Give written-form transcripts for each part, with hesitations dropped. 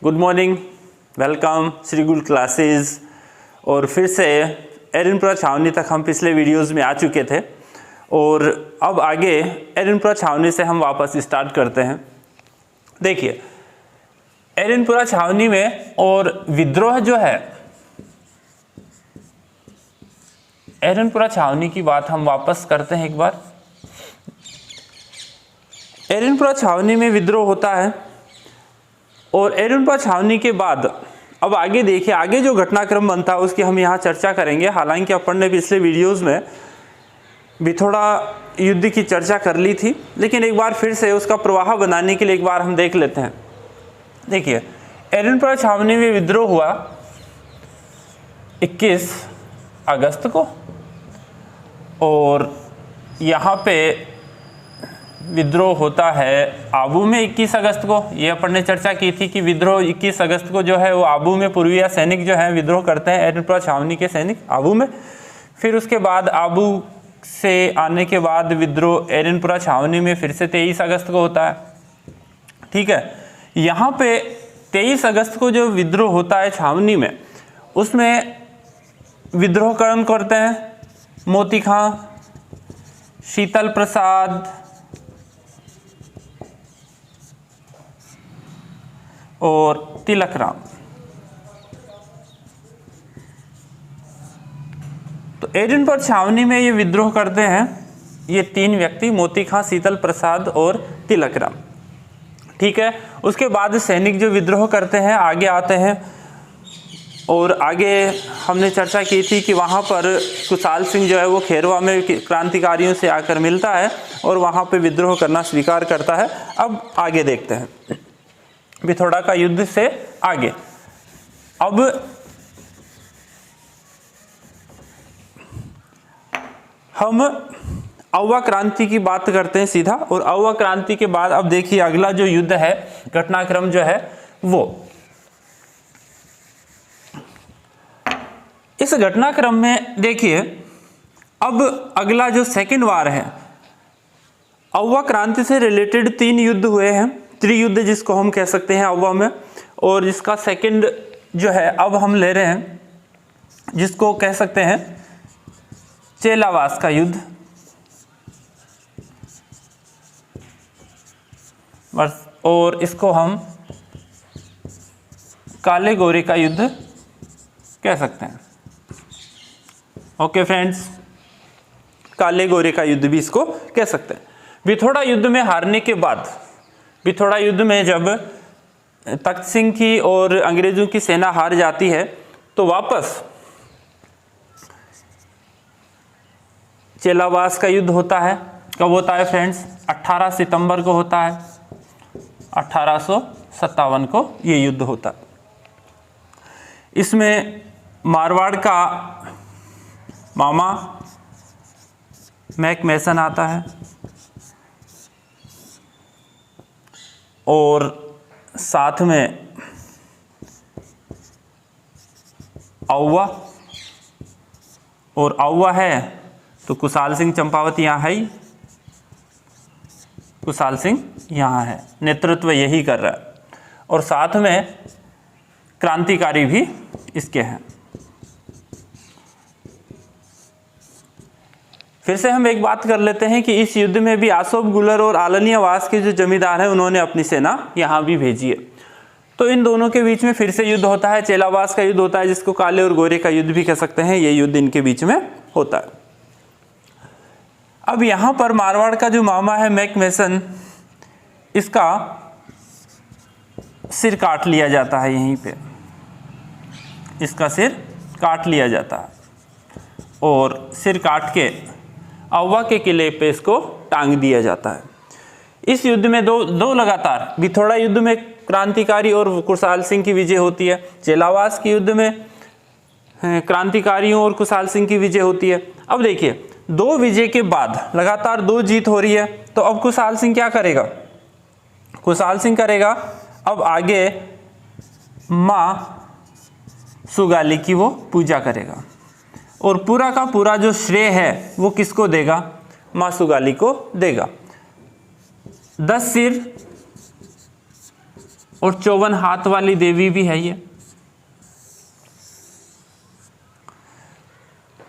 Good morning, welcome Shri गुरु classes. और फिर से एरनपुरा छावनी तक हम पिछले वीडियोस में आ चुके थे और अब आगे एरनपुरा छावनी से हम वापस स्टार्ट करते हैं। देखिए, एरनपुरा छावनी में और विद्रोह जो है, एरनपुरा छावनी की बात हम वापस करते हैं एक बार। एरनपुरा छावनी में विद्रोह होता है और एरनपुरा छावनी के बाद अब आगे देखिए, आगे जो घटनाक्रम बनता है उसकी हम यहाँ चर्चा करेंगे। हालांकि अपन ने पिछले वीडियोस में भी थोड़ा युद्ध की चर्चा कर ली थी, लेकिन एक बार फिर से उसका प्रवाह बनाने के लिए एक बार हम देख लेते हैं। देखिए, एरनपुरा छावनी में विद्रोह हुआ 21 अगस्त को और यहाँ पे विद्रोह होता है आबू में 21 अगस्त को। ये अपन ने चर्चा की थी कि विद्रोह 21 अगस्त को जो है वो आबू में पूर्वीय सैनिक जो है विद्रोह करते हैं, एरनपुरा छावनी के सैनिक आबू में। फिर उसके बाद आबू से आने के बाद विद्रोह एरनपुरा छावनी में फिर से 23 अगस्त को होता है। ठीक है, यहाँ पे 23 अगस्त को जो विद्रोह होता है छावनी में, उसमें विद्रोह कौन करते हैं? मोती खां, शीतल प्रसाद और तिलक राम। तो एरनपुरा छावनी में ये विद्रोह करते हैं ये तीन व्यक्ति, मोती खां, शीतल प्रसाद और तिलक राम। ठीक है, उसके बाद सैनिक जो विद्रोह करते हैं आगे आते हैं और आगे हमने चर्चा की थी कि वहाँ पर कुशाल सिंह जो है वो खेरवा में क्रांतिकारियों से आकर मिलता है और वहाँ पे विद्रोह करना स्वीकार करता है। अब आगे देखते हैं पिथौरा का युद्ध से आगे। अब हम अववा क्रांति की बात करते हैं सीधा, और अववा क्रांति के बाद अब देखिए अगला जो युद्ध है, घटनाक्रम जो है वो, इस घटनाक्रम में देखिए अब अगला जो सेकंड वार है, अववा क्रांति से रिलेटेड 3 युद्ध हुए हैं, त्रियुद्ध जिसको हम कह सकते हैं अववा में। और जिसका सेकंड जो है अब हम ले रहे हैं, जिसको कह सकते हैं चेलावास का युद्ध, और इसको हम काले गोरे का युद्ध कह सकते हैं। ओके फ्रेंड्स, काले गोरे का युद्ध भी इसको कह सकते हैं। पिथौरा युद्ध में हारने के बाद, पिथौरा युद्ध में जब तख्त सिंह की और अंग्रेजों की सेना हार जाती है तो वापस चेलावास का युद्ध होता है। कब होता है फ्रेंड्स? 18 सितंबर को होता है, 1857 को ये युद्ध होता है। इसमें मारवाड़ का मामा मैक मैसन आता है और साथ में अववा, और अववा है तो कुशाल सिंह चंपावत यहाँ है ही, कुशाल सिंह यहाँ है, नेतृत्व यही कर रहा है, और साथ में क्रांतिकारी भी इसके हैं। फिर से हम एक बात कर लेते हैं कि इस युद्ध में भी आसोप गुलर और आलनियावास के जो जमींदार हैं उन्होंने अपनी सेना यहाँ भी भेजी है। तो इन दोनों के बीच में फिर से युद्ध होता है, चेलावास का युद्ध होता है, जिसको काले और गोरे का युद्ध भी कह सकते हैं। ये युद्ध इनके बीच में होता है। अब यहाँ पर मारवाड़ का जो मामा है मैक मैसन, इसका सिर काट लिया जाता है, यहीं पे इसका सिर काट लिया जाता है और सिर काट के अववा के किले पे इसको टांग दिया जाता है। इस युद्ध में दो लगातार, पिथौरा युद्ध में क्रांतिकारी और कुशाल सिंह की विजय होती है, चेलावास के युद्ध में क्रांतिकारियों और कुशाल सिंह की विजय होती है। अब देखिए, 2 विजय के बाद लगातार 2 जीत हो रही है, तो अब कुशाल सिंह क्या करेगा? कुशाल सिंह करेगा अब आगे माँ सुगाली की वो पूजा करेगा और पूरा का पूरा जो श्रेय है वो किसको देगा? माँ सुगाली को देगा। 10 सिर और 54 हाथ वाली देवी भी है ये।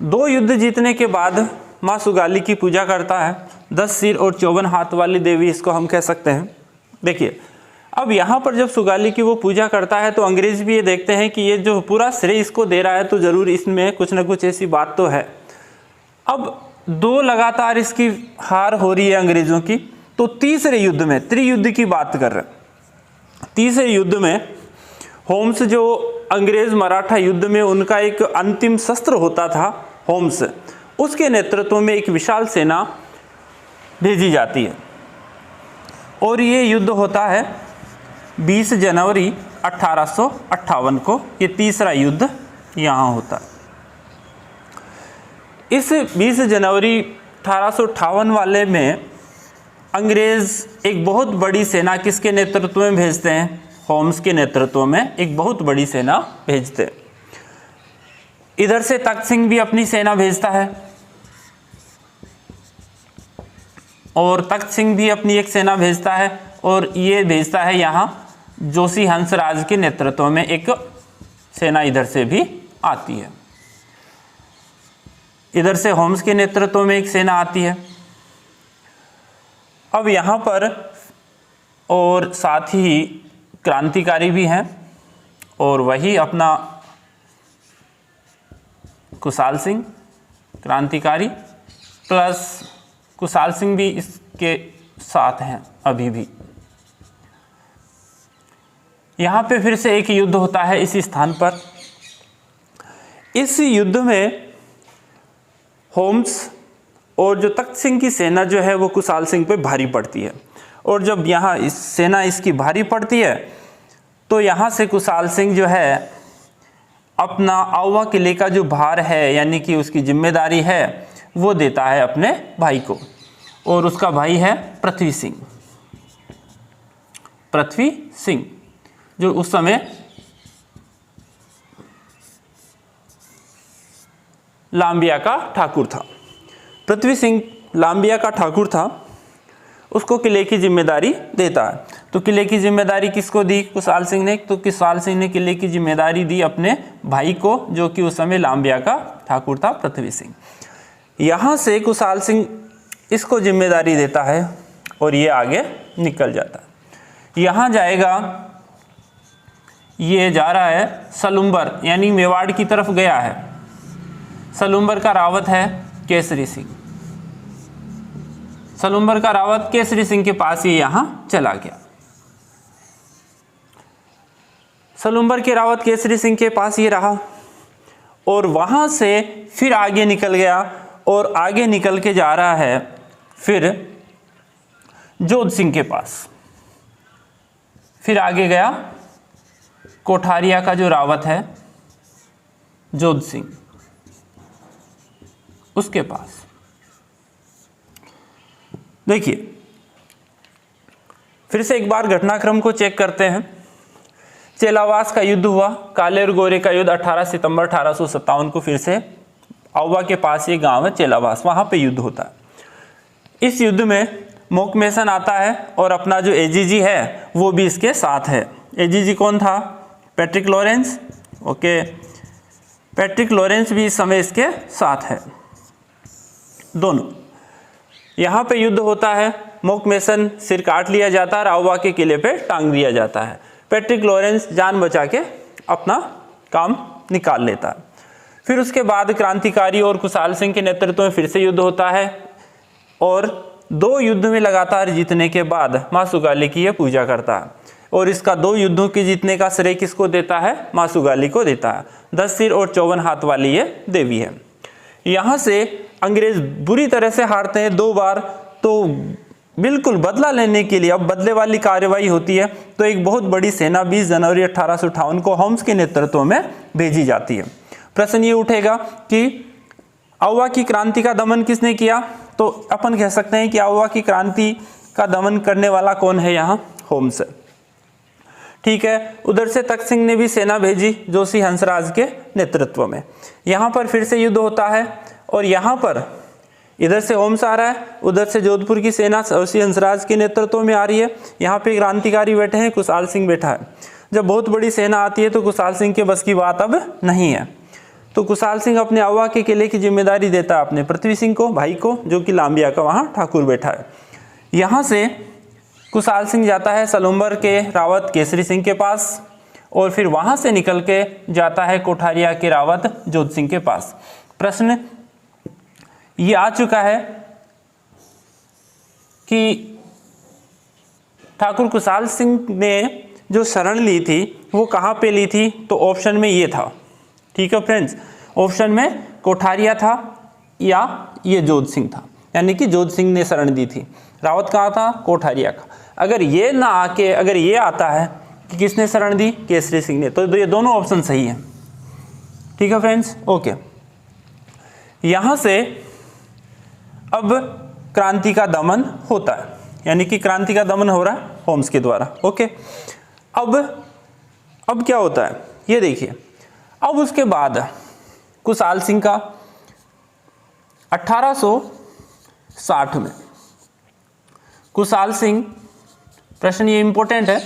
2 युद्ध जीतने के बाद माँ सुगाली की पूजा करता है। 10 सिर और 54 हाथ वाली देवी इसको हम कह सकते हैं। देखिए, अब यहाँ पर जब सुगाली की वो पूजा करता है तो अंग्रेज भी ये देखते हैं कि ये जो पूरा श्रेय इसको दे रहा है तो ज़रूर इसमें कुछ ना कुछ ऐसी बात तो है। अब 2 लगातार इसकी हार हो रही है अंग्रेज़ों की, तो तीसरे युद्ध में, त्रियुद्ध की बात कर रहे हैं, तीसरे युद्ध में होम्स जो अंग्रेज मराठा युद्ध में उनका एक अंतिम शस्त्र होता था, होम्स, उसके नेतृत्व में एक विशाल सेना भेजी जाती है और ये युद्ध होता है 20 जनवरी 1858 को। ये तीसरा युद्ध यहाँ होता है। इस 20 जनवरी 1858 वाले में अंग्रेज एक बहुत बड़ी सेना किसके नेतृत्व में भेजते हैं? होम्स के नेतृत्व में एक बहुत बड़ी सेना भेजते हैं। इधर से तख्त सिंह भी अपनी सेना भेजता है और तख्त सिंह भी अपनी एक सेना भेजता है और ये भेजता है यहाँ जोशी हंसराज के नेतृत्व में एक सेना इधर से भी आती है। इधर से होम्स के नेतृत्व में एक सेना आती है। अब यहाँ पर और साथ ही क्रांतिकारी भी हैं और वही अपना कुशाल सिंह क्रांतिकारी प्लस कुशाल सिंह भी इसके साथ हैं अभी भी। यहाँ पे फिर से एक युद्ध होता है इसी स्थान पर। इस युद्ध में होम्स और जो तख्त सिंह की सेना जो है वो कुशाल सिंह पे भारी पड़ती है और जब यहाँ इस सेना इसकी भारी पड़ती है तो यहाँ से कुशाल सिंह जो है अपना आउवा किले का जो भार है यानी कि उसकी जिम्मेदारी है वो देता है अपने भाई को और उसका भाई है पृथ्वी सिंह। पृथ्वी सिंह जो उस समय लांबिया का ठाकुर था। पृथ्वी सिंह लांबिया का ठाकुर था, उसको किले की जिम्मेदारी देता है। तो किले की जिम्मेदारी किसको दी? कुशाल सिंह ने। तो कुशाल सिंह ने किले की जिम्मेदारी दी अपने भाई को जो कि उस समय लांबिया का ठाकुर था, पृथ्वी सिंह। यहाँ से कुशाल सिंह इसको जिम्मेदारी देता है और ये आगे निकल जाता है। यहाँ जाएगा, ये जा रहा है सलुम्बर यानी मेवाड़ की तरफ गया है। सलुम्बर का रावत है केसरी सिंह। सलुम्बर का रावत केसरी सिंह के पास ये यहाँ चला गया। सलुम्बर के रावत केसरी सिंह के पास ये रहा और वहाँ से फिर आगे निकल गया और आगे निकल के जा रहा है फिर जोध सिंह के पास। फिर आगे गया कोठारिया का जो रावत है जोध सिंह, उसके पास। देखिए, फिर से एक बार घटनाक्रम को चेक करते हैं। चेलावास का युद्ध हुआ, काले और गोरे का युद्ध 18 सितंबर 1857 को। फिर से आउवा के पास ये गांव है चेलावास, वहां पे युद्ध होता है। इस युद्ध में मोकमेसन आता है और अपना जो एजीजी है वो भी इसके साथ है। एजीजी कौन था? Patrick Lawrence. Okay, Patrick Lawrence भी इस समय इसके साथ है। दोनों यहाँ पे युद्ध होता है। मोकमेसन सिर काट लिया जाता है और आउवा के किले पे टांग दिया जाता है। पैट्रिक लॉरेंस जान बचा के अपना काम निकाल लेता है। फिर उसके बाद क्रांतिकारी और कुशाल सिंह के नेतृत्व में फिर से युद्ध होता है और 2 युद्ध में लगातार जीतने के बाद माँ सुगाली की यह पूजा करता है और इसका 2 युद्धों की जीतने का श्रेय किसको देता है? माँ सुगाली को देता है। 10 सिर और 54 हाथ वाली ये देवी है। यहाँ से अंग्रेज बुरी तरह से हारते हैं 2 बार। तो बिल्कुल बदला लेने के लिए अब बदले वाली कार्रवाई होती है। तो एक बहुत बड़ी सेना 20 जनवरी 1858 को होम्स के नेतृत्व में भेजी जाती है। प्रश्न ये उठेगा कि आउवा की क्रांति का दमन किसने किया? तो अपन कह सकते हैं कि आउवा की क्रांति का दमन करने वाला कौन है? यहाँ होम्स। ठीक है, उधर से तख्त सिंह ने भी सेना भेजी जोशी हंसराज के नेतृत्व में। यहाँ पर फिर से युद्ध होता है और यहाँ पर इधर से होम्स आ रहा है, उधर से जोधपुर की सेना सी हंसराज के नेतृत्व में आ रही है। यहाँ पे क्रांतिकारी बैठे हैं, कुशाल सिंह बैठा है। जब बहुत बड़ी सेना आती है तो कुशाल सिंह के बस की बात अब नहीं है, तो कुशाल सिंह अपने आवा के किले की जिम्मेदारी देता है अपने पृथ्वी सिंह को, भाई को, जो कि लांबिया का वहाँ ठाकुर बैठा है। यहाँ से कुशाल सिंह जाता है सलुम्बर के रावत केसरी सिंह के पास, और फिर वहाँ से निकल के जाता है कोठारिया के रावत जोध सिंह के पास। प्रश्न ये आ चुका है कि ठाकुर कुशाल सिंह ने जो शरण ली थी वो कहाँ पे ली थी, तो ऑप्शन में ये था। ठीक है फ्रेंड्स, ऑप्शन में कोठारिया था या ये जोध सिंह था, यानी कि जोध सिंह ने शरण दी थी। रावत कहाँ था, कोठारिया का। अगर ये ना आके अगर ये आता है कि किसने शरण दी, केसरी सिंह ने, तो ये दोनों ऑप्शन सही है। ठीक है फ्रेंड्स, ओके। यहाँ से अब क्रांति का दमन होता है, यानी कि क्रांति का दमन हो रहा है होम्स के द्वारा। ओके, अब क्या होता है ये देखिए। अब उसके बाद कुशाल सिंह का 1860 में कुशाल सिंह, प्रश्न ये इंपॉर्टेंट है,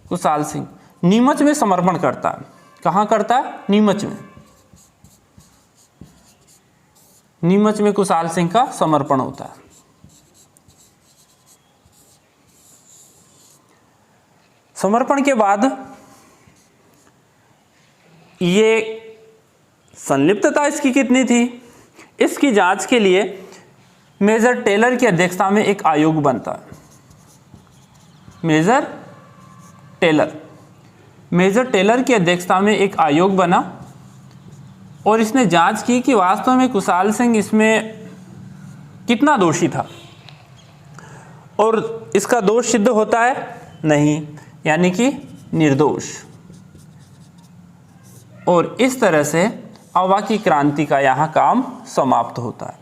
कुशाल सिंह नीमच में समर्पण करता है। कहाँ करता है, नीमच में। नीमच में कुशाल सिंह का समर्पण होता है। समर्पण के बाद ये संलिप्तता इसकी कितनी थी, इसकी जांच के लिए मेजर टेलर की अध्यक्षता में एक आयोग बनता है। मेजर टेलर की अध्यक्षता में एक आयोग बना और इसने जांच की कि वास्तव में कुशाल सिंह इसमें कितना दोषी था, और इसका दोष सिद्ध होता है नहीं, यानी कि निर्दोष। और इस तरह से अवा की क्रांति का यहाँ काम समाप्त होता है।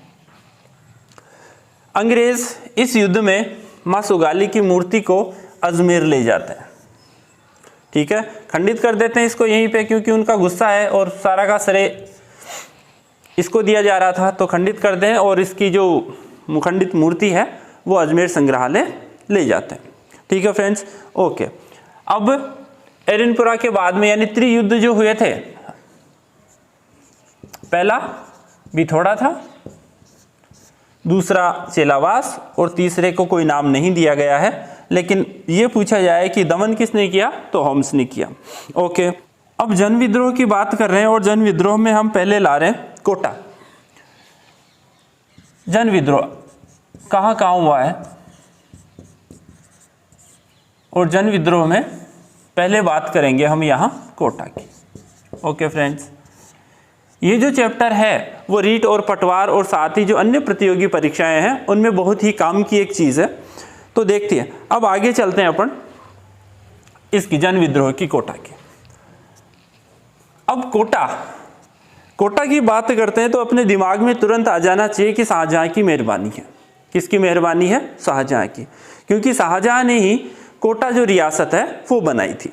अंग्रेज इस युद्ध में माँ सुगाली की मूर्ति को अजमेर ले जाते हैं। ठीक है, खंडित कर देते हैं इसको यहीं पे, क्योंकि उनका गुस्सा है और सारा का श्रेय इसको दिया जा रहा था, तो खंडित कर दें और इसकी जो मुखंडित मूर्ति है वो अजमेर संग्रहालय ले जाते हैं। ठीक है फ्रेंड्स, ओके। अब एरनपुरा के बाद में यानी त्रियुद्ध जो हुए थे, पहला बिथोड़ा था, दूसरा चेलावास, और तीसरे को कोई नाम नहीं दिया गया है, लेकिन ये पूछा जाए कि दमन किसने किया, तो होम्स ने किया। ओके, अब जन विद्रोह की बात कर रहे हैं और जन विद्रोह में हम पहले ला रहे हैं कोटा। जन विद्रोह कहाँ हुआ है, और जन विद्रोह में पहले बात करेंगे हम यहाँ कोटा की। ओके फ्रेंड्स, ये जो चैप्टर है वो रीट और पटवार और साथ ही जो अन्य प्रतियोगी परीक्षाएं हैं उनमें बहुत ही काम की एक चीज़ है, तो देखते हैं। अब आगे चलते हैं अपन इसकी जन विद्रोह की, कोटा की। अब कोटा की बात करते हैं तो अपने दिमाग में तुरंत आ जाना चाहिए कि शाहजहां की मेहरबानी है। किसकी मेहरबानी है, शाहजहां की, क्योंकि शाहजहां ने ही कोटा जो रियासत है वो बनाई थी।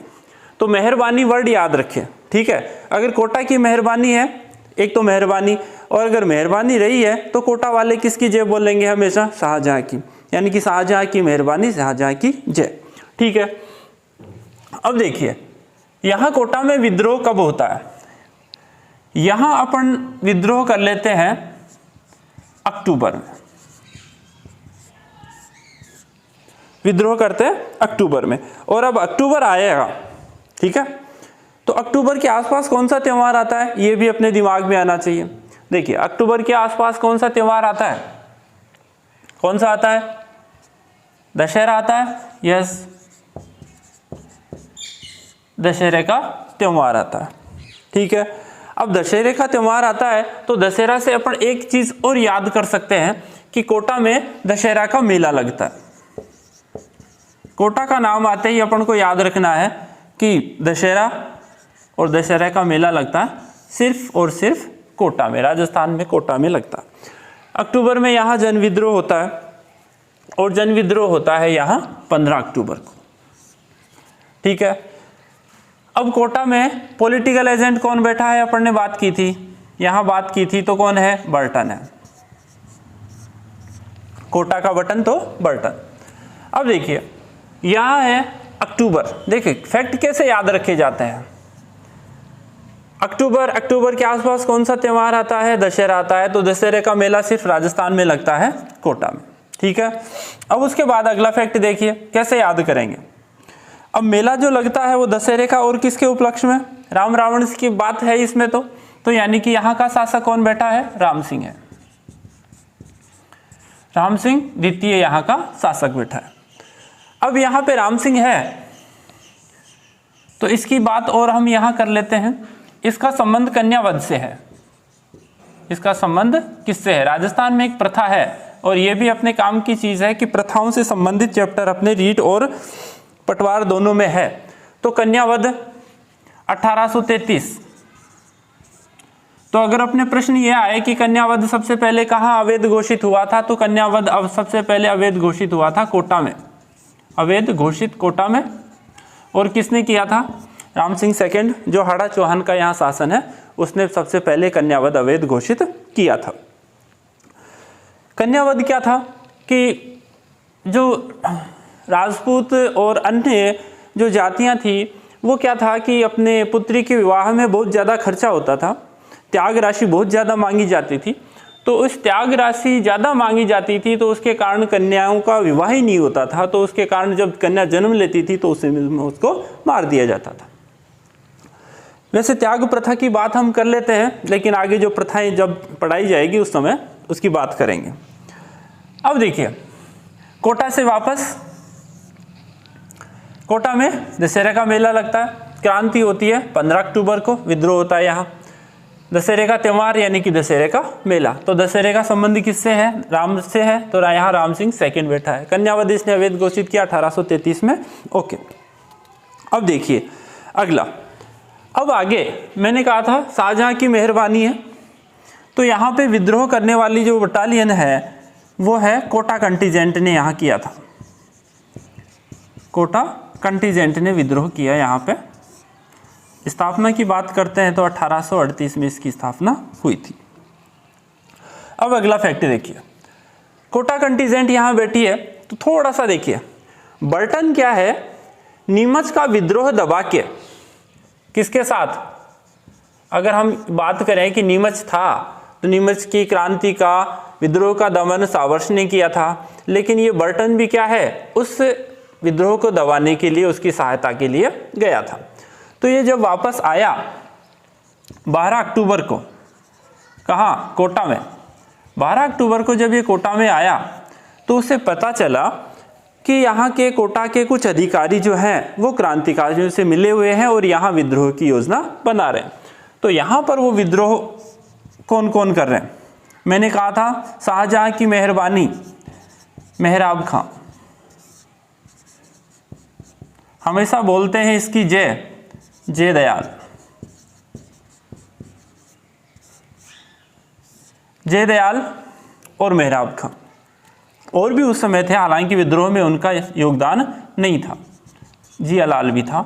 तो मेहरबानी वर्ड याद रखें, ठीक है। अगर कोटा की मेहरबानी है, एक तो मेहरबानी, और अगर मेहरबानी रही है तो कोटा वाले किसकी जय बोलेंगे हमेशा, शाहजहां की, यानी कि शाहजहां की मेहरबानी, शाहजहां की जय। ठीक है, अब देखिए यहाँ कोटा में विद्रोह कब होता है। यहाँ अपन विद्रोह कर लेते हैं अक्टूबर में, विद्रोह करते हैं अक्टूबर में। और अब अक्टूबर आएगा, ठीक है, तो अक्टूबर के आसपास कौन सा त्यौहार आता है ये भी अपने दिमाग में आना चाहिए। देखिए अक्टूबर के आसपास कौन सा त्यौहार आता है, कौन सा आता है, दशहरा आता है। यस, दशहरे का त्यौहार आता है। ठीक है, अब दशहरे का त्यौहार आता है तो दशहरा से अपन एक चीज और याद कर सकते हैं कि कोटा में दशहरा का मेला लगता है। कोटा का नाम आते ही अपन को याद रखना है कि दशहरा और दशहरा का मेला लगता है सिर्फ और सिर्फ कोटा में, राजस्थान में कोटा में लगता है। अक्टूबर में यहाँ जन विद्रोह होता है, और जन विद्रोह होता है यहाँ 15 अक्टूबर को। ठीक है, अब कोटा में पॉलिटिकल एजेंट कौन बैठा है, अपन ने बात की थी, यहाँ बात की थी, तो कौन है, बर्टन है। कोटा का बटन तो बर्टन। अब देखिए यहाँ है अक्टूबर। देखिए फैक्ट कैसे याद रखे जाते हैं। अक्टूबर के आसपास कौन सा त्यौहार आता है? दशहरा आता है। तो दशहरे का मेला सिर्फ राजस्थान में लगता है, कोटा में। ठीक है, अब उसके बाद अगला फैक्ट देखिए कैसे याद करेंगे। अब मेला जो लगता है वो दशहरे का और किसके उपलक्ष्य में? राम रावण की बात है इसमें तो यानी कि यहाँ का शासक कौन बैठा है? राम सिंह है। राम सिंह द्वितीय यहाँ का शासक बैठा है। अब यहाँ पे राम सिंह है तो इसकी बात और हम यहाँ कर लेते हैं। इसका संबंध कन्यावध से है। इसका संबंध किससे है? राजस्थान में एक प्रथा है और ये भी अपने काम की चीज है कि प्रथाओं से संबंधित चैप्टर अपने रीट और पटवार दोनों में है। तो कन्यावध 1833। तो अगर अपने प्रश्न ये आए कि कन्यावध सबसे पहले कहाँ अवैध घोषित हुआ था, तो कन्यावध अब सबसे पहले अवैध घोषित हुआ था कोटा में। अवैध घोषित कोटा में। और किसने किया था? राम सिंह सेकंड, जो हाड़ा चौहान का यहाँ शासन है, उसने सबसे पहले कन्यावध अवैध घोषित किया था। कन्यावध क्या था कि जो राजपूत और अन्य जो जातियां थी वो क्या था कि अपने पुत्री के विवाह में बहुत ज़्यादा खर्चा होता था, त्याग राशि बहुत ज़्यादा मांगी जाती थी। तो उस त्याग राशि ज़्यादा मांगी जाती थी तो उसके कारण कन्याओं का विवाह ही नहीं होता था। तो उसके कारण जब कन्या जन्म लेती थी तो उसको मार दिया जाता था। वैसे त्याग प्रथा की बात हम कर लेते हैं, लेकिन आगे जो प्रथाएं जब पढ़ाई जाएगी उस समय उसकी बात करेंगे। अब देखिए कोटा से वापस, कोटा में दशहरे का मेला लगता है, क्रांति होती है 15 अक्टूबर को, विद्रोह होता है यहाँ। दशहरे का त्यौहार यानी कि दशहरे का मेला। तो दशहरे का संबंध किससे है? राम से है। तो यहाँ राम सिंह सेकंड बैठा है। कन्यावध इसने अवैध घोषित किया 1833 में। ओके, अब देखिए अगला। अब आगे मैंने कहा था शाहजहां की मेहरबानी है। तो यहाँ पे विद्रोह करने वाली जो बटालियन है वो है कोटा कंटीजेंट ने यहाँ किया था। कोटा कंटीजेंट ने विद्रोह किया यहाँ पे। स्थापना की बात करते हैं तो 1838 में इसकी स्थापना हुई थी। अब अगला फैक्ट देखिए, कोटा कंटीजेंट यहाँ बैठी है तो थोड़ा सा देखिए बर्टन क्या है, नीमच का विद्रोह दबा के किसके साथ, अगर हम बात करें कि नीमच था तो नीमच की क्रांति का विद्रोह का दमन सावर्ष ने किया था, लेकिन ये बर्टन भी क्या है, उस विद्रोह को दबाने के लिए उसकी सहायता के लिए गया था। तो ये जब वापस आया 12 अक्टूबर को, कहाँ? कोटा में। 12 अक्टूबर को जब ये कोटा में आया तो उसे पता चला कि यहाँ के कोटा के कुछ अधिकारी जो हैं वो क्रांतिकारियों से मिले हुए हैं और यहाँ विद्रोह की योजना बना रहे हैं। तो यहाँ पर वो विद्रोह कौन कौन कर रहे हैं? मैंने कहा था शाहजहां की मेहरबानी, मेहराब खां, हमेशा बोलते हैं इसकी जय, जय दयाल, जय दयाल और मेहराब खां। और भी उस समय थे, हालांकि विद्रोह में उनका योगदान नहीं था। जियालाल भी था।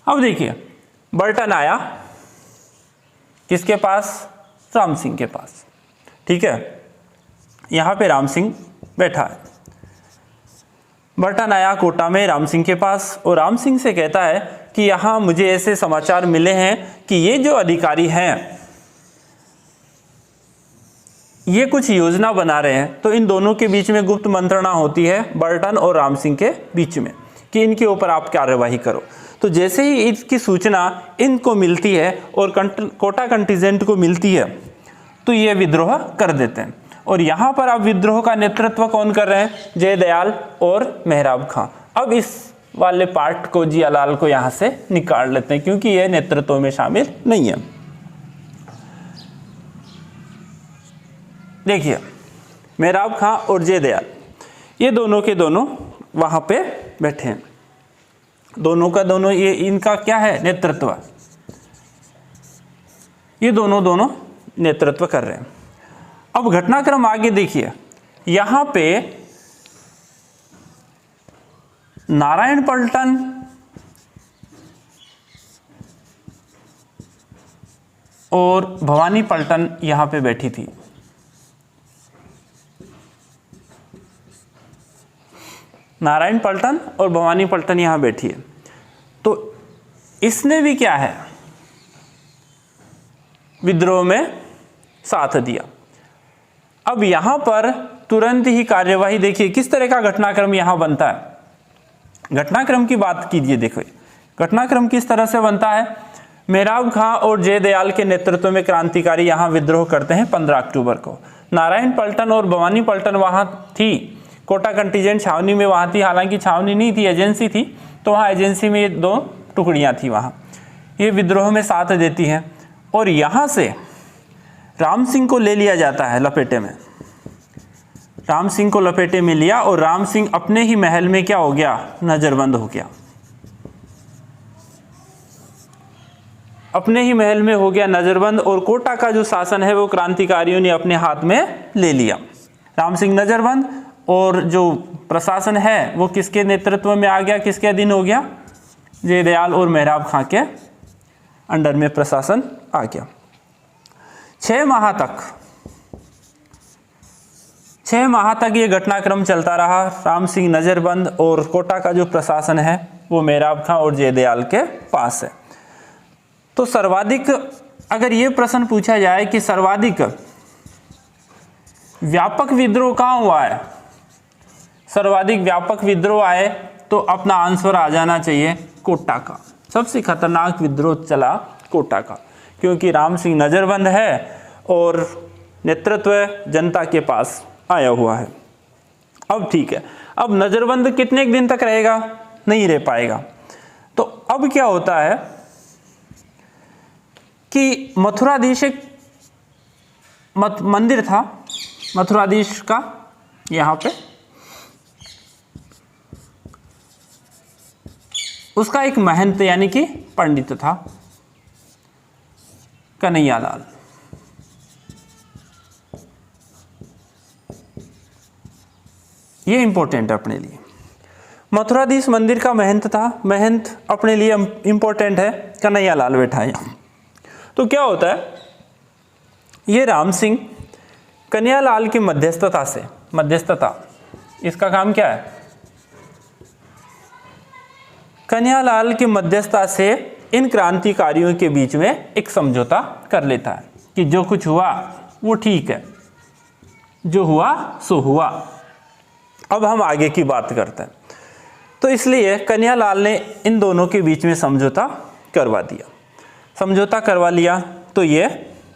अब देखिए बर्टन आया किसके पास? राम सिंह के पास। ठीक है, यहाँ पे राम सिंह बैठा है। बर्टन आया कोटा में राम सिंह के पास और राम सिंह से कहता है कि यहाँ मुझे ऐसे समाचार मिले हैं कि ये जो अधिकारी हैं ये कुछ योजना बना रहे हैं। तो इन दोनों के बीच में गुप्त मंत्रणा होती है बर्टन और राम सिंह के बीच में कि इनके ऊपर आप कार्यवाही करो। तो जैसे ही इसकी सूचना इनको मिलती है और कोटा कंटीजेंट को मिलती है तो ये विद्रोह कर देते हैं। और यहाँ पर अब विद्रोह का नेतृत्व कौन कर रहे हैं? जय दयाल और मेहराब खां। अब इस वाले पार्ट को जियालाल को यहाँ से निकाल लेते हैं क्योंकि ये नेतृत्व में शामिल नहीं है। देखिए मेहराब खां और जय दयाल ये दोनों के दोनों वहाँ पे बैठे हैं। दोनों का दोनों ये इनका क्या है? नेतृत्व। ये दोनों नेतृत्व कर रहे हैं। अब घटनाक्रम आगे देखिए, यहाँ पे नारायण पलटन और भवानी पलटन यहाँ पे बैठी थी। नारायण पलटन और भवानी पलटन यहाँ बैठी है। तो इसने भी क्या है, विद्रोह में साथ दिया। अब यहाँ पर तुरंत ही कार्यवाही, देखिए किस तरह का घटनाक्रम यहाँ बनता है। घटनाक्रम की बात कीजिए, देखो घटनाक्रम किस तरह से बनता है। मेहराब खां और जयदयाल के नेतृत्व में क्रांतिकारी यहाँ विद्रोह करते हैं 15 अक्टूबर को। नारायण पलटन और भवानी पलटन वहाँ थी, कोटा कंटीजेंट छावनी में वहाँ थी, हालांकि छावनी नहीं थी, एजेंसी थी, तो वहाँ एजेंसी में ये 2 टुकड़ियाँ थी वहाँ, ये विद्रोह में साथ देती हैं। और यहाँ से राम सिंह को ले लिया जाता है लपेटे में, राम सिंह को लपेटे में लिया और राम सिंह अपने ही महल में क्या हो गया, नजरबंद हो गया, अपने ही महल में हो गया नजरबंद। और कोटा का जो शासन है वो क्रांतिकारियों ने अपने हाथ में ले लिया। राम सिंह नजरबंद और जो प्रशासन है वो किसके नेतृत्व में आ गया, किसके अधीन हो गया, जयदयाल और मेहराब खां के अंडर में प्रशासन आ गया। 6 माह तक ये घटनाक्रम चलता रहा। राम सिंह नजरबंद और कोटा का जो प्रशासन है वो मेहराब खां और जयदयाल के पास है। तो सर्वाधिक, अगर ये प्रश्न पूछा जाए कि सर्वाधिक व्यापक विद्रोह कहाँ हुआ है, सर्वाधिक व्यापक विद्रोह आए तो अपना आंसर आ जाना चाहिए कोटा का। सबसे खतरनाक विद्रोह चला कोटा का, क्योंकि राम सिंह नजरबंद है और नेतृत्व जनता के पास आया हुआ है। अब ठीक है, अब नजरबंद कितने दिन तक रहेगा, नहीं रह पाएगा। तो अब क्या होता है कि मथुराधीश एक मंदिर था, मथुराधीश का यहाँ पे, उसका एक महंत यानी कि पंडित था, कन्हैयालाल। ये इंपॉर्टेंट है अपने लिए। मथुराधीश मंदिर का महंत था, महंत अपने लिए इंपॉर्टेंट है, कन्हैयालाल बैठा है। तो क्या होता है, ये राम सिंह कन्हैयालाल की मध्यस्थता से, मध्यस्थता इसका काम क्या है, कन्हैयालाल की मध्यस्थता से इन क्रांतिकारियों के बीच में एक समझौता कर लेता है कि जो कुछ हुआ वो ठीक है, जो हुआ सो हुआ। अब हम आगे की बात करते हैं। तो इसलिए कन्हैयालाल ने इन दोनों के बीच में समझौता करवा दिया। समझौता करवा लिया तो ये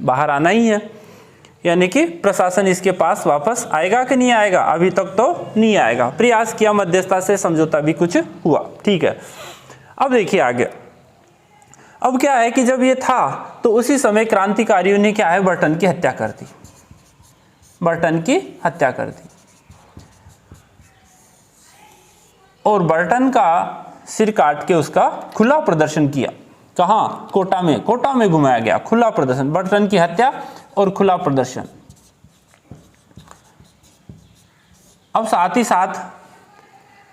बाहर आना ही है, यानी कि प्रशासन इसके पास वापस आएगा कि नहीं आएगा, अभी तक तो नहीं आएगा। प्रयास किया मध्यस्थता से, समझौता भी कुछ हुआ, ठीक है। अब देखिए आगे, अब क्या है कि जब ये था तो उसी समय क्रांतिकारियों ने क्या है, बर्टन की हत्या कर दी, बर्टन की हत्या कर दी और बर्टन का सिर काट के उसका खुला प्रदर्शन किया। कहाँ, कोटा में, कोटा में घुमाया गया, खुला प्रदर्शन, बर्टन की हत्या और खुला प्रदर्शन। अब साथ ही साथ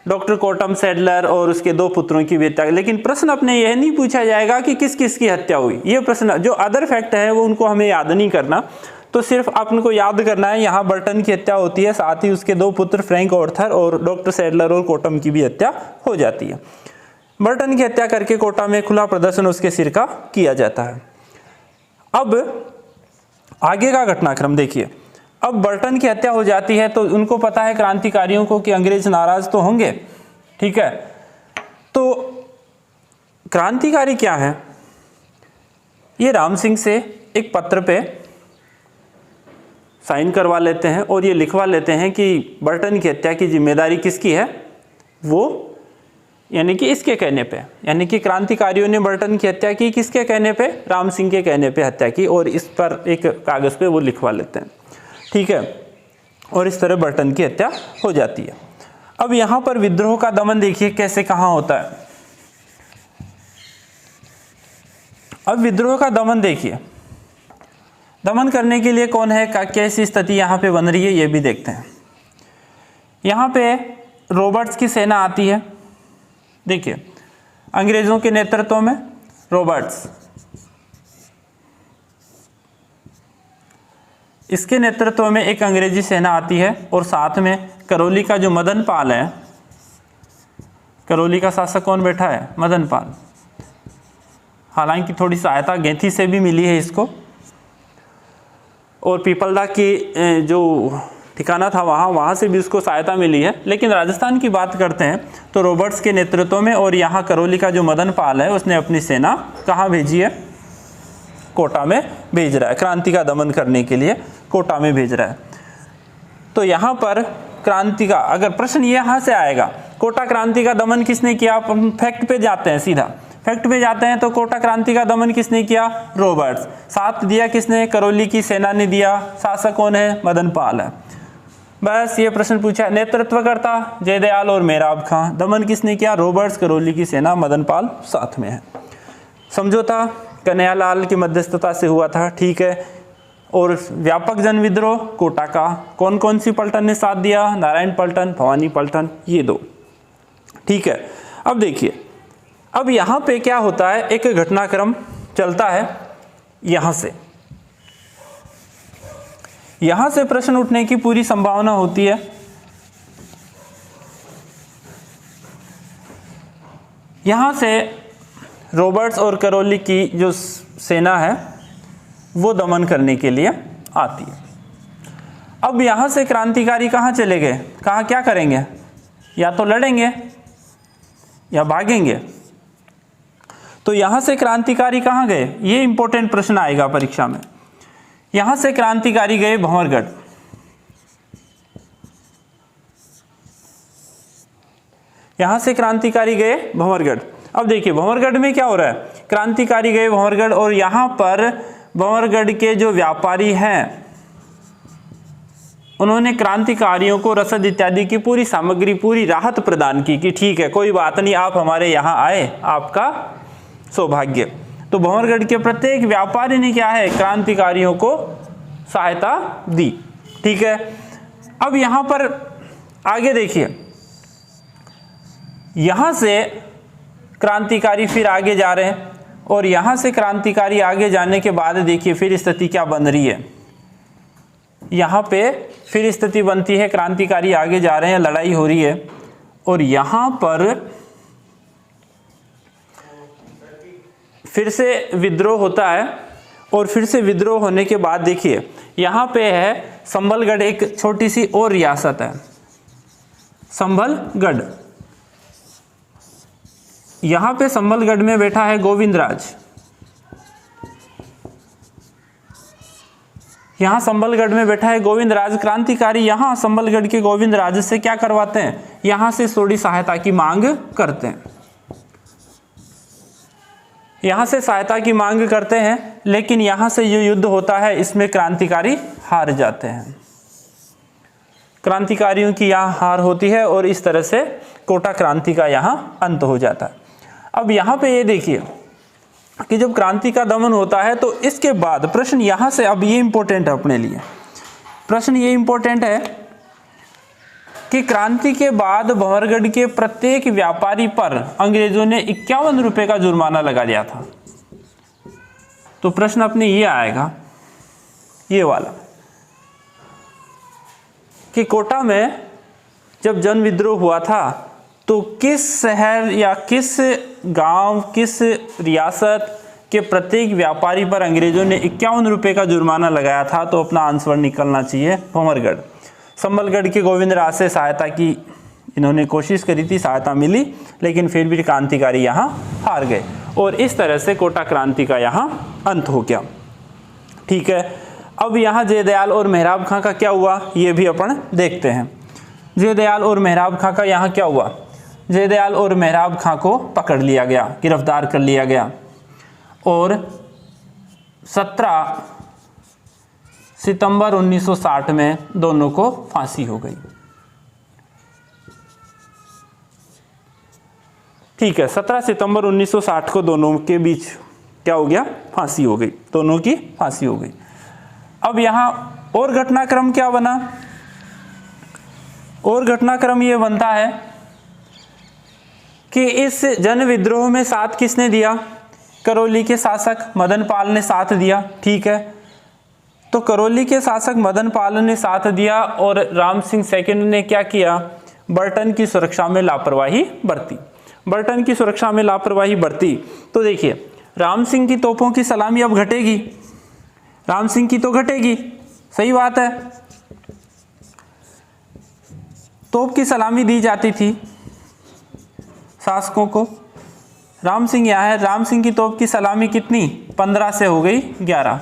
डॉक्टर कोटम सैडलर और उसके 2 पुत्रों की भी हत्या। लेकिन प्रश्न अपने यह नहीं पूछा जाएगा कि किस किस की हत्या हुई, ये प्रश्न, जो अदर फैक्ट है वो उनको हमें याद नहीं करना, तो सिर्फ अपन को याद करना है यहाँ बर्टन की हत्या होती है, साथ ही उसके 2 पुत्र फ्रैंक ऑर्थर और डॉक्टर सैडलर और कोटम की भी हत्या हो जाती है। बर्टन की हत्या करके कोटा में खुला प्रदर्शन उसके सिर का किया जाता है। अब आगे का घटनाक्रम देखिए। अब बर्टन की हत्या हो जाती है तो उनको पता है क्रांतिकारियों को कि अंग्रेज नाराज तो होंगे, ठीक है। तो क्रांतिकारी क्या है, ये राम सिंह से एक पत्र पे साइन करवा लेते हैं और ये लिखवा लेते हैं कि बर्टन की हत्या की जिम्मेदारी किसकी है, वो यानी कि इसके कहने पे, यानी कि क्रांतिकारियों ने बर्टन की हत्या की किसके कहने पे, राम सिंह के कहने पे हत्या की, और इस पर एक कागज़ पे वो लिखवा लेते हैं, ठीक है। और इस तरह बर्टन की हत्या हो जाती है। अब यहाँ पर विद्रोह का दमन देखिए कैसे कहाँ होता है। अब विद्रोह का दमन देखिए, दमन करने के लिए कौन है, कैसी स्थिति यहाँ पे बन रही है ये भी देखते हैं। यहाँ पे रॉबर्ट्स की सेना आती है, देखिए अंग्रेजों के नेतृत्व में रॉबर्ट्स, इसके नेतृत्व में एक अंग्रेजी सेना आती है और साथ में करौली का जो मदन पाल है, करौली का शासक कौन बैठा है? मदन पाल। हालांकि थोड़ी सहायता गैंथी से भी मिली है इसको, और पीपलदा की जो ठिकाना था वहाँ से भी उसको सहायता मिली है। लेकिन राजस्थान की बात करते हैं तो रॉबर्ट्स के नेतृत्व में, और यहाँ करौली का जो मदन पाल है उसने अपनी सेना कहाँ भेजी है? कोटा में भेज रहा है, क्रांति का दमन करने के लिए कोटा में भेज रहा है। तो यहाँ पर क्रांति का अगर प्रश्न यहाँ से आएगा, कोटा क्रांति का दमन किसने किया? हम फैक्ट पे जाते हैं, सीधा फैक्ट पे जाते हैं। तो कोटा क्रांति का दमन किसने किया? रॉबर्ट्स। साथ दिया किसने? करौली की सेना ने दिया। शासक कौन है? मदन पाल है। बस ये प्रश्न पूछा। नेतृत्वकर्ता जयदयाल और मेहराब खां। दमन किसने किया? रॉबर्ट्स, करौली की सेना, मदन पाल साथ में है। समझौता कन्हैयालाल की मध्यस्थता से हुआ था, ठीक है। और व्यापक जन विद्रोह कोटा का कौन कौन सी पलटन ने साथ दिया? नारायण पलटन, भवानी पलटन, ये दो, ठीक है। अब देखिए, अब यहाँ पे क्या होता है, एक घटनाक्रम चलता है। यहाँ से प्रश्न उठने की पूरी संभावना होती है। यहाँ से रॉबर्ट्स और करौली की जो सेना है वो दमन करने के लिए आती है। अब यहाँ से क्रांतिकारी कहाँ चले गए? कहाँ क्या करेंगे? या तो लड़ेंगे या भागेंगे। तो यहाँ से क्रांतिकारी कहाँ गए? ये इंपॉर्टेंट प्रश्न आएगा परीक्षा में। यहाँ से क्रांतिकारी गए भंवरगढ़। यहाँ से क्रांतिकारी गए भंवरगढ़। अब देखिए भंवरगढ़ में क्या हो रहा है, क्रांतिकारी गए भंवरगढ़, और यहाँ पर भंवरगढ़ के जो व्यापारी हैं उन्होंने क्रांतिकारियों को रसद इत्यादि की पूरी सामग्री, पूरी राहत प्रदान की कि ठीक है, कोई बात नहीं, आप हमारे यहाँ आए, आपका सौभाग्य। तो भंवरगढ़ के प्रत्येक व्यापारी ने क्या है, क्रांतिकारियों को सहायता दी, ठीक है। अब यहाँ पर आगे देखिए, यहाँ से क्रांतिकारी फिर आगे जा रहे हैं, और यहाँ से क्रांतिकारी आगे जाने के बाद देखिए फिर स्थिति क्या बन रही है। यहाँ पे फिर स्थिति बनती है, क्रांतिकारी आगे जा रहे हैं, लड़ाई हो रही है, और यहाँ पर फिर से विद्रोह होता है। और फिर से विद्रोह होने के बाद देखिए यहाँ पे है संभलगढ़, एक छोटी सी और रियासत है संभलगढ़। यहाँ पे संभलगढ़ में बैठा है गोविंदराज। यहाँ संभलगढ़ में बैठा है गोविंदराज। क्रांतिकारी यहाँ संभलगढ़ के गोविंदराज से क्या करवाते हैं, यहाँ से थोड़ी सहायता की मांग करते हैं। यहाँ से सहायता की मांग करते हैं, लेकिन यहाँ से जो युद्ध होता है इसमें क्रांतिकारी हार जाते हैं। क्रांतिकारियों की यहाँ हार होती है, और इस तरह से कोटा क्रांति का यहाँ अंत हो जाता है। अब यहाँ पे ये देखिए कि जब क्रांति का दमन होता है तो इसके बाद प्रश्न यहाँ से, अब ये इंपॉर्टेंट है अपने लिए, प्रश्न ये इंपॉर्टेंट है कि क्रांति के बाद भंवरगढ़ के प्रत्येक व्यापारी पर अंग्रेजों ने 51 रुपए का जुर्माना लगा दिया था। तो प्रश्न अपने ये आएगा, ये वाला, कि कोटा में जब जन विद्रोह हुआ था तो किस शहर या किस गांव, किस रियासत के प्रत्येक व्यापारी पर अंग्रेजों ने 51 रुपए का जुर्माना लगाया था? तो अपना आंसर निकलना चाहिए भंवरगढ़। संभलगढ़ के गोविंदराज से सहायता की इन्होंने कोशिश करी थी, सहायता मिली, लेकिन फिर भी क्रांतिकारी यहाँ हार गए, और इस तरह से कोटा क्रांति का यहाँ अंत हो गया, ठीक है। अब यहाँ जयदयाल और मेहराब खां का क्या हुआ, ये भी अपन देखते हैं। जयदयाल और मेहराब खां का यहाँ क्या हुआ, जयदयाल और मेहराब खां को पकड़ लिया गया, गिरफ्तार कर लिया गया, और 17 सितंबर 1960 में दोनों को फांसी हो गई, ठीक है। 17 सितंबर 1960 को दोनों के बीच क्या हो गया, फांसी हो गई, दोनों की फांसी हो गई। अब यहाँ और घटनाक्रम क्या बना, और घटनाक्रम ये बनता है कि इस जन विद्रोह में साथ किसने दिया, करौली के शासक मदन पाल ने साथ दिया, ठीक है। तो करौली के शासक मदन पाल ने साथ दिया, और राम सिंह सेकंड ने क्या किया, बर्टन की सुरक्षा में लापरवाही बरती। बर्टन की सुरक्षा में लापरवाही बरती। तो देखिए राम सिंह की तोपों की सलामी अब घटेगी, राम सिंह की तो घटेगी, सही बात है। तोप की सलामी दी जाती थी शासकों को, राम सिंह यहाँ है, राम सिंह की तोप की सलामी कितनी 15 से हो गई 11,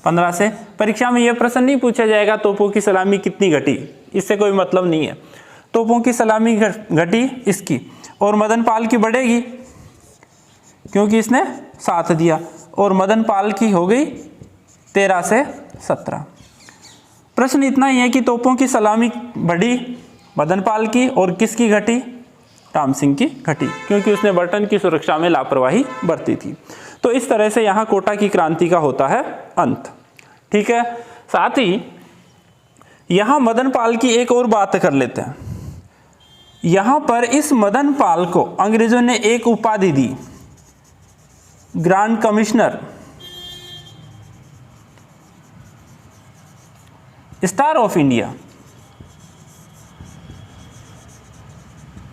15 से। परीक्षा में यह प्रश्न नहीं पूछा जाएगा तोपों की सलामी कितनी घटी, इससे कोई मतलब नहीं है। तोपों की सलामी घटी इसकी, और मदन पाल की बढ़ेगी क्योंकि इसने साथ दिया, और मदन पाल की हो गई 13 से 17। प्रश्न इतना ही है कि तोपों की सलामी बढ़ी मदन पाल की, और किसकी घटी, राम सिंह की घटी, क्योंकि उसने बर्टन की सुरक्षा में लापरवाही बरती थी। तो इस तरह से यहाँ कोटा की क्रांति का होता है अंत। ठीक है, साथ ही यहाँ मदन पाल की एक और बात कर लेते हैं। यहाँ पर इस मदन पाल को अंग्रेजों ने एक उपाधि दी, grand commissioner, star of India,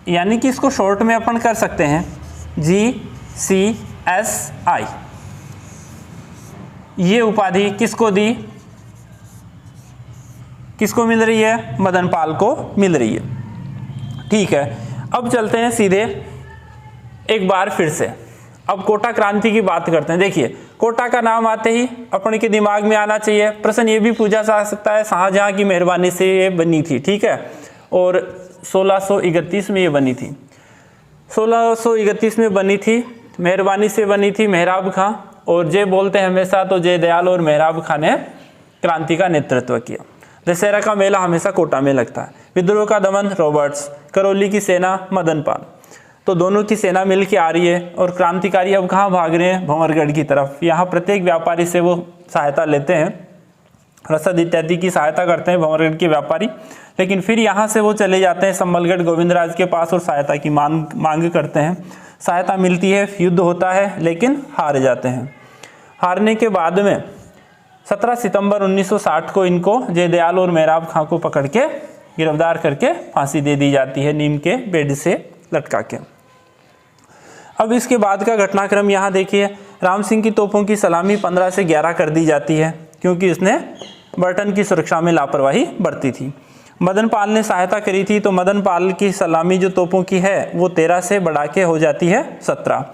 यानी कि इसको शॉर्ट में अपन कर सकते हैं GCSI। ये उपाधि किसको दी, किसको मिल रही है, मदन पाल को मिल रही है। ठीक है, अब चलते हैं सीधे एक बार फिर से, अब कोटा क्रांति की बात करते हैं। देखिए कोटा का नाम आते ही अपने के दिमाग में आना चाहिए, प्रश्न ये भी पूछा जा सकता है शाहजहां की मेहरबानी से ये बनी थी। ठीक है, और 1631 में ये बनी थी, 1631 में बनी थी, मेहरबानी से बनी थी मेहराब खां, और जय बोलते हैं हमेशा तो जय दयाल और मेहराब खां ने क्रांति का नेतृत्व किया। दशहरा का मेला हमेशा कोटा में लगता है। विद्रोह का दमन रॉबर्ट्स, करौली की सेना मदन पाल, तो दोनों की सेना मिल के आ रही है, और क्रांतिकारी अब कहाँ भाग रहे हैं, भंवरगढ़ की तरफ। यहाँ प्रत्येक व्यापारी से वो सहायता लेते हैं, रसद इत्यादि की सहायता करते हैं भंवरगढ़ के व्यापारी, लेकिन फिर यहाँ से वो चले जाते हैं संबलगढ़ गोविंदराज के पास और सहायता की मांग करते हैं। सहायता मिलती है, युद्ध होता है, लेकिन हार जाते हैं। हारने के बाद में 17 सितंबर 1960 को इनको जयदयाल और मेहराब खां को पकड़ के गिरफ्तार करके फांसी दे दी जाती है, नीम के पेड़ से लटका के। अब इसके बाद का घटनाक्रम यहाँ देखिए, राम सिंह की तोपों की सलामी 15 से 11 कर दी जाती है क्योंकि इसने बर्टन की सुरक्षा में लापरवाही बरती थी। मदन पाल ने सहायता करी थी, तो मदन पाल की सलामी जो तोपों की है वो 13 से बढ़ा के हो जाती है 17,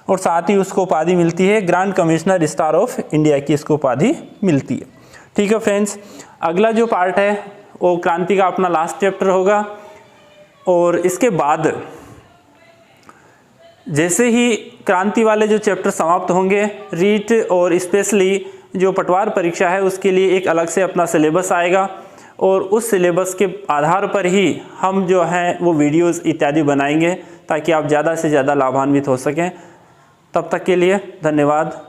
और साथ ही उसको उपाधि मिलती है grand commissioner star of India की, इसको उपाधि मिलती है। ठीक है फ्रेंड्स, अगला जो पार्ट है वो क्रांति का अपना लास्ट चैप्टर होगा, और इसके बाद जैसे ही क्रांति वाले जो चैप्टर समाप्त होंगे, रीट और स्पेशली जो पटवार परीक्षा है उसके लिए एक अलग से अपना सिलेबस आएगा, और उस सिलेबस के आधार पर ही हम जो हैं वो वीडियोस इत्यादि बनाएंगे ताकि आप ज़्यादा से ज़्यादा लाभान्वित हो सकें। तब तक के लिए धन्यवाद।